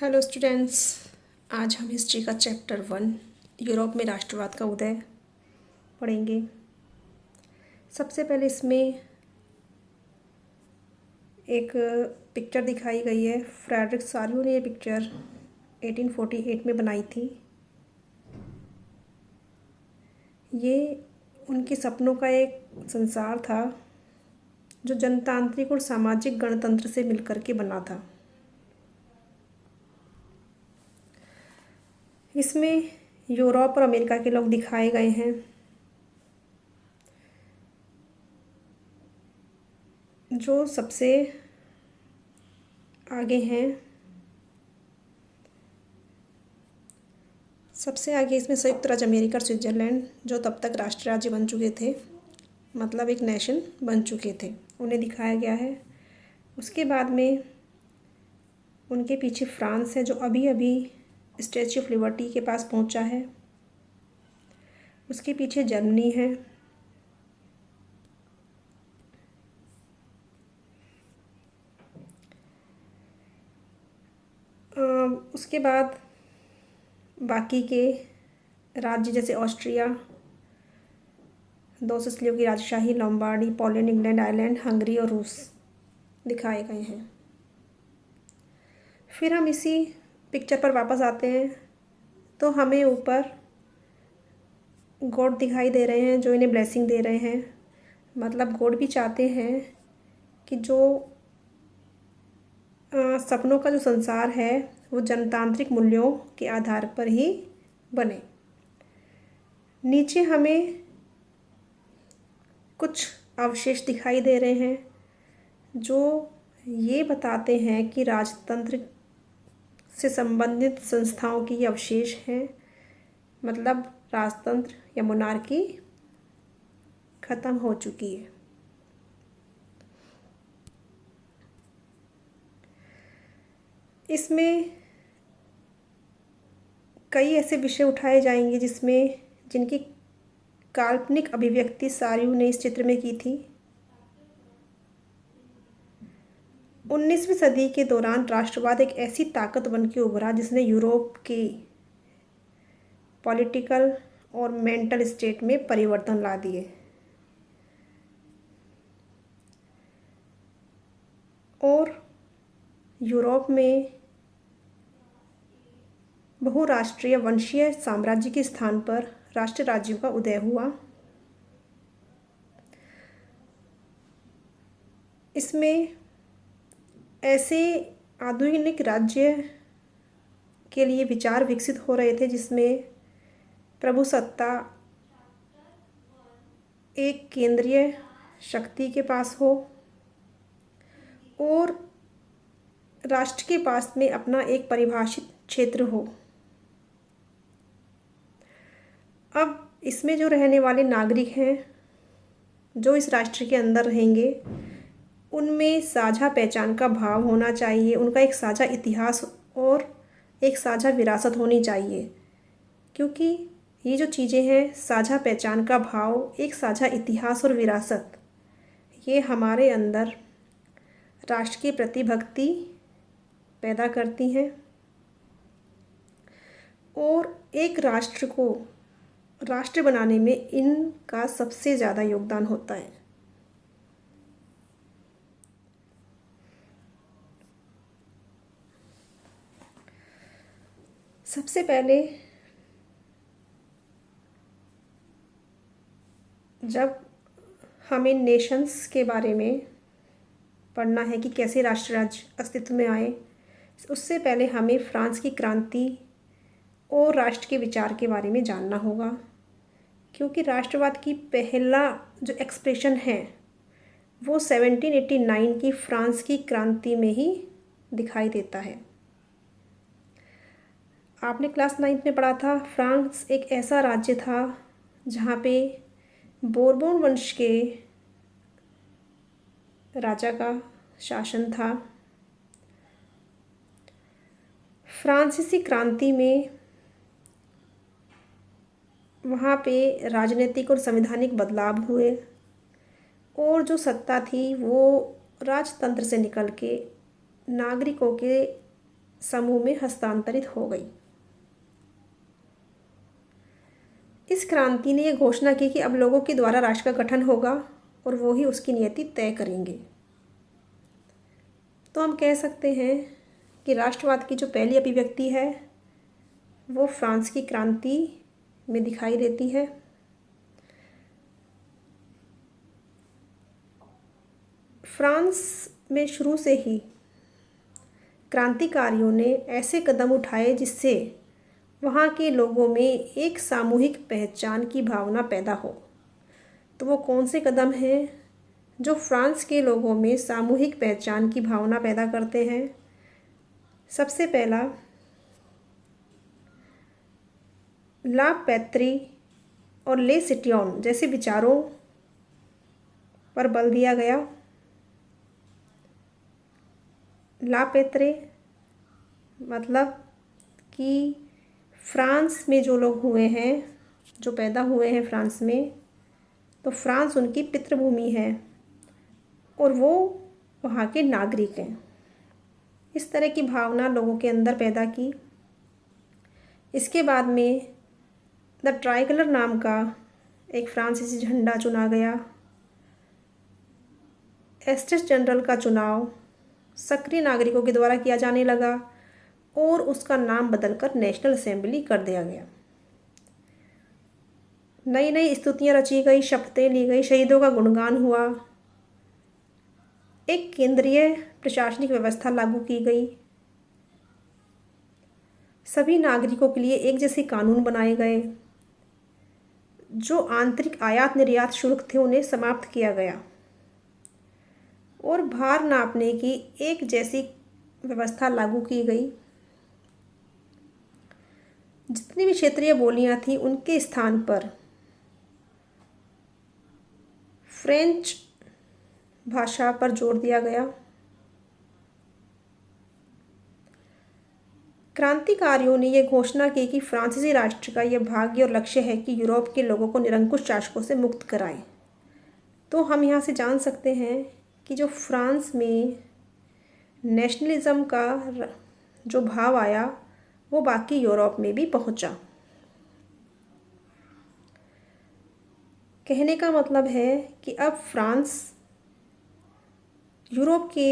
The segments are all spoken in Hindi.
Hello students. आज हम हिस्ट्री का चैप्टर 1 यूरोप में राष्ट्रवाद का उदय पढ़ेंगे। सबसे पहले इसमें एक पिक्चर दिखाई गई है। फ्रेडरिक सारियो ने ये पिक्चर 1848 में बनाई थी। ये उनके सपनों का एक संसार था जो जनतांत्रिक और सामाजिक गणतंत्र से मिलकर के बना था। इसमें यूरोप और अमेरिका के लोग दिखाए गए हैं जो सबसे आगे हैं। सबसे आगे इसमें संयुक्त राज्य अमेरिका और स्विट्ज़रलैंड जो तब तक राष्ट्र राज्य बन चुके थे, मतलब एक नेशन बन चुके थे, उन्हें दिखाया गया है। उसके बाद में उनके पीछे फ्रांस है जो अभी अभी स्टैच्यू ऑफ लिबर्टी के पास पहुंचा है। उसके पीछे जर्मनी है। उसके बाद बाकी के राज्य जैसे ऑस्ट्रिया, दो सिसिलियों की राजशाही, Lombardy, Poland, England, Ireland, Hungary और रूस दिखाए गए हैं। फिर हम इसी पिक्चर पर वापस आते हैं तो हमें ऊपर गॉड दिखाई दे रहे हैं जो इन्हें ब्लेसिंग दे रहे हैं। मतलब गॉड भी चाहते हैं कि जो सपनों का जो संसार है वो जनतांत्रिक मूल्यों के आधार पर ही बने। नीचे हमें कुछ अवशेष दिखाई दे रहे हैं जो ये बताते हैं कि राजतंत्र से संबंधित संस्थाओं की ये अवशेष हैं। मतलब राजतंत्र या मोनार्की खत्म हो चुकी है। इसमें कई ऐसे विषय उठाए जाएंगे जिनकी काल्पनिक अभिव्यक्ति सारियो ने इस चित्र में की थी। 19वीं सदी के दौरान राष्ट्रवाद एक ऐसी ताकत बन के उभरा जिसने यूरोप की पॉलिटिकल और मेंटल स्टेट में परिवर्तन ला दिए और यूरोप में बहुराष्ट्रीय वंशीय साम्राज्य के स्थान पर राष्ट्र राज्यों का उदय हुआ। इसमें ऐसे आधुनिक राज्य के लिए विचार विकसित हो रहे थे जिसमें प्रभुसत्ता एक केंद्रीय शक्ति के पास हो और राष्ट्र के पास में अपना एक परिभाषित क्षेत्र हो। अब इसमें जो रहने वाले नागरिक हैं जो इस राष्ट्र के अंदर रहेंगे उनमें साझा पहचान का भाव होना चाहिए। उनका एक साझा इतिहास और एक साझा विरासत होनी चाहिए, क्योंकि ये जो चीज़ें हैं, साझा पहचान का भाव, एक साझा इतिहास और विरासत, ये हमारे अंदर राष्ट्र के प्रति भक्ति पैदा करती हैं और एक राष्ट्र को राष्ट्र बनाने में इनका सबसे ज़्यादा योगदान होता है। सबसे पहले जब हमें नेशंस के बारे में पढ़ना है कि कैसे राष्ट्र राज्य अस्तित्व में आए, उससे पहले हमें फ्रांस की क्रांति और राष्ट्र के विचार के बारे में जानना होगा, क्योंकि राष्ट्रवाद की पहला जो एक्सप्रेशन है वो 1789 की फ्रांस की क्रांति में ही दिखाई देता है। आपने क्लास 9th में पढ़ा था, फ्रांस एक ऐसा राज्य था जहाँ पे बोरबोन वंश के राजा का शासन था। फ्रांसीसी क्रांति में वहाँ पे राजनीतिक और संवैधानिक बदलाव हुए और जो सत्ता थी वो राजतंत्र से निकल के नागरिकों के समूह में हस्तांतरित हो गई। इस क्रांति ने यह घोषणा की कि अब लोगों के द्वारा राष्ट्र का गठन होगा और वो ही उसकी नियति तय करेंगे। तो हम कह सकते हैं कि राष्ट्रवाद की जो पहली अभिव्यक्ति है वो फ्रांस की क्रांति में दिखाई देती है। फ्रांस में शुरू से ही क्रांतिकारियों ने ऐसे कदम उठाए जिससे वहाँ के लोगों में एक सामूहिक पहचान की भावना पैदा हो। तो वो कौन से कदम हैं जो फ्रांस के लोगों में सामूहिक पहचान की भावना पैदा करते हैं? सबसे पहला, ला पैत्री और ले सिटियन जैसे विचारों पर बल दिया गया। ला पैत्रे मतलब कि फ्रांस में जो लोग हुए हैं, जो पैदा हुए हैं फ्रांस में, तो फ्रांस उनकी पितृभूमि है और वो वहाँ के नागरिक हैं। इस तरह की भावना लोगों के अंदर पैदा की। इसके बाद में द ट्राइकलर नाम का एक फ्रांसीसी झंडा चुना गया। एस्टेट जनरल का चुनाव सक्रिय नागरिकों के द्वारा किया जाने लगा और उसका नाम बदलकर नेशनल असेंबली कर दिया गया। नई नई स्तुतियाँ रची गई, शपथें ली गई, शहीदों का गुणगान हुआ, एक केंद्रीय प्रशासनिक व्यवस्था लागू की गई, सभी नागरिकों के लिए एक जैसे कानून बनाए गए, जो आंतरिक आयात निर्यात शुल्क थे उन्हें समाप्त किया गया और भार नापने की एक जैसी व्यवस्था लागू की गई। जितनी भी क्षेत्रीय बोलियां थीं उनके स्थान पर फ्रेंच भाषा पर जोर दिया गया। क्रांतिकारियों ने यह घोषणा की कि फ्रांसीसी राष्ट्र का यह भाग्य और लक्ष्य है कि यूरोप के लोगों को निरंकुश शासकों से मुक्त कराए। तो हम यहाँ से जान सकते हैं कि जो फ्रांस में नेशनलिज्म का जो भाव आया वो बाकी यूरोप में भी पहुँचा। कहने का मतलब है कि अब फ्रांस यूरोप के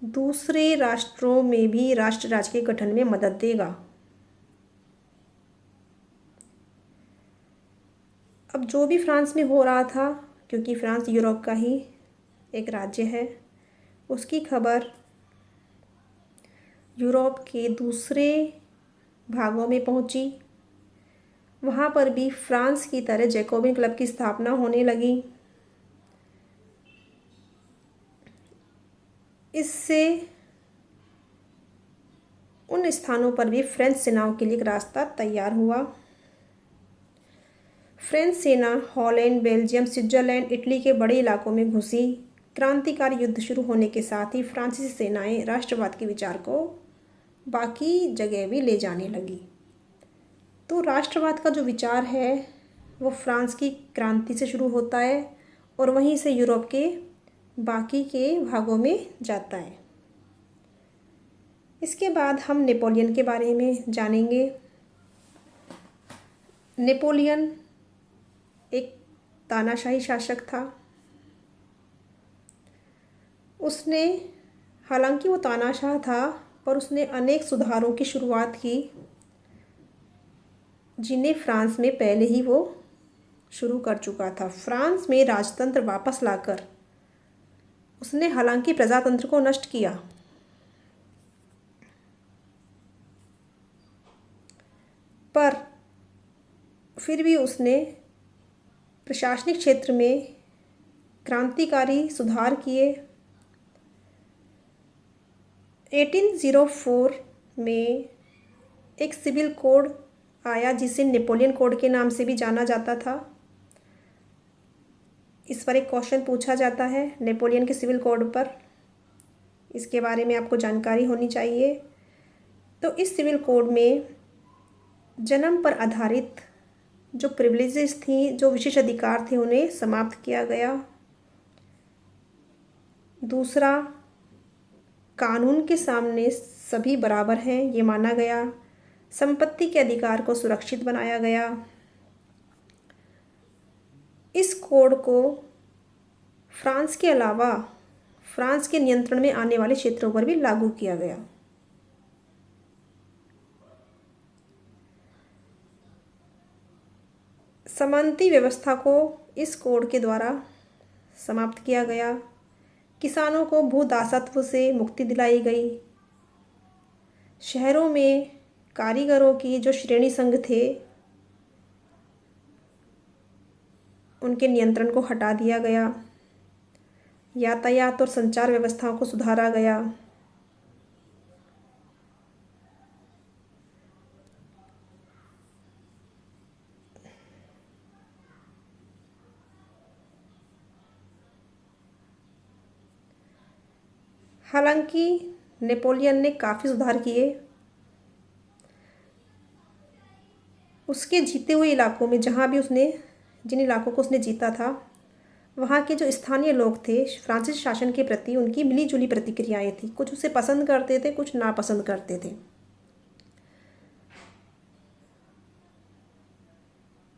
दूसरे राष्ट्रों में भी राष्ट्र राज्य के गठन में मदद देगा। अब जो भी फ्रांस में हो रहा था, क्योंकि फ्रांस यूरोप का ही एक राज्य है, उसकी खबर यूरोप के दूसरे भागों में पहुंची। वहाँ पर भी फ्रांस की तरह जैकोबिन क्लब की स्थापना होने लगी। इससे उन स्थानों पर भी फ्रेंच सेनाओं के लिए एक रास्ता तैयार हुआ। फ्रेंच सेना हॉलैंड, बेल्जियम, स्विट्जरलैंड, इटली के बड़े इलाकों में घुसी। क्रांतिकारी युद्ध शुरू होने के साथ ही फ्रांसीसी सेनाएं राष्ट्रवाद के विचार को बाकी जगह भी ले जाने लगी। तो राष्ट्रवाद का जो विचार है वो फ्रांस की क्रांति से शुरू होता है और वहीं से यूरोप के बाकी के भागों में जाता है। इसके बाद हम नेपोलियन के बारे में जानेंगे। नेपोलियन एक तानाशाही शासक था। उसने, हालांकि वो तानाशाह था, पर उसने अनेक सुधारों की शुरुआत की जिन्हें फ्रांस में पहले ही वो शुरू कर चुका था। फ्रांस में राजतंत्र वापस लाकर उसने हालांकि प्रजातंत्र को नष्ट किया, पर फिर भी उसने प्रशासनिक क्षेत्र में क्रांतिकारी सुधार किए। 1804 में एक सिविल कोड आया जिसे नेपोलियन कोड के नाम से भी जाना जाता था। इस पर एक क्वेश्चन पूछा जाता है नेपोलियन के सिविल कोड पर, इसके बारे में आपको जानकारी होनी चाहिए। तो इस सिविल कोड में जन्म पर आधारित जो प्रिविलेजेस थी, जो विशेष अधिकार थे, उन्हें समाप्त किया गया। दूसरा, कानून के सामने सभी बराबर हैं ये माना गया। संपत्ति के अधिकार को सुरक्षित बनाया गया। इस कोड को फ्रांस के अलावा फ्रांस के नियंत्रण में आने वाले क्षेत्रों पर भी लागू किया गया। सामंती व्यवस्था को इस कोड के द्वारा समाप्त किया गया। किसानों को भू दासत्व से मुक्ति दिलाई गई। शहरों में कारीगरों की जो श्रेणी संघ थे उनके नियंत्रण को हटा दिया गया। यातायात और संचार व्यवस्थाओं को सुधारा गया। हालांकि नेपोलियन ने काफ़ी सुधार किए। उसके जीते हुए इलाकों में जिन इलाकों को उसने जीता था वहाँ के जो स्थानीय लोग थे फ्रांसीसी शासन के प्रति उनकी मिली जुली प्रतिक्रियाएं थी। कुछ उसे पसंद करते थे, कुछ नापसंद करते थे।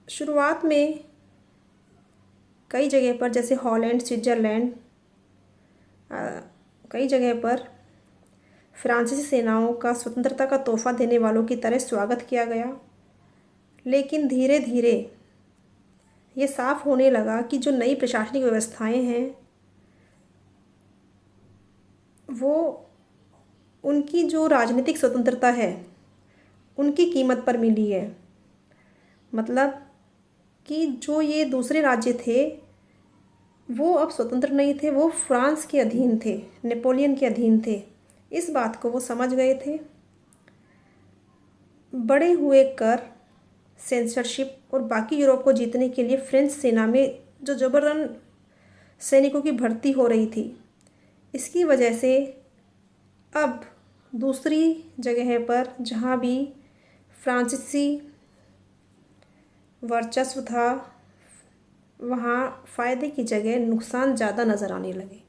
शुरुआत में कई जगह पर जैसे हॉलैंड, स्विट्ज़रलैंड, कई जगह पर फ्रांसीसी सेनाओं का स्वतंत्रता का तोहफा देने वालों की तरह स्वागत किया गया। लेकिन धीरे धीरे ये साफ होने लगा कि जो नई प्रशासनिक व्यवस्थाएं हैं वो उनकी जो राजनीतिक स्वतंत्रता है उनकी कीमत पर मिली है। मतलब कि जो ये दूसरे राज्य थे वो अब स्वतंत्र नहीं थे, वो फ्रांस के अधीन थे, नेपोलियन के अधीन थे। इस बात को वो समझ गए थे। बढ़े हुए कर, सेंसरशिप और बाकी यूरोप को जीतने के लिए फ्रेंच सेना में जो जबरन सैनिकों की भर्ती हो रही थी, इसकी वजह से अब दूसरी जगह पर जहाँ भी फ्रांसीसी वर्चस्व था वहाँ फ़ायदे की जगह नुकसान ज़्यादा नज़र आने लगे।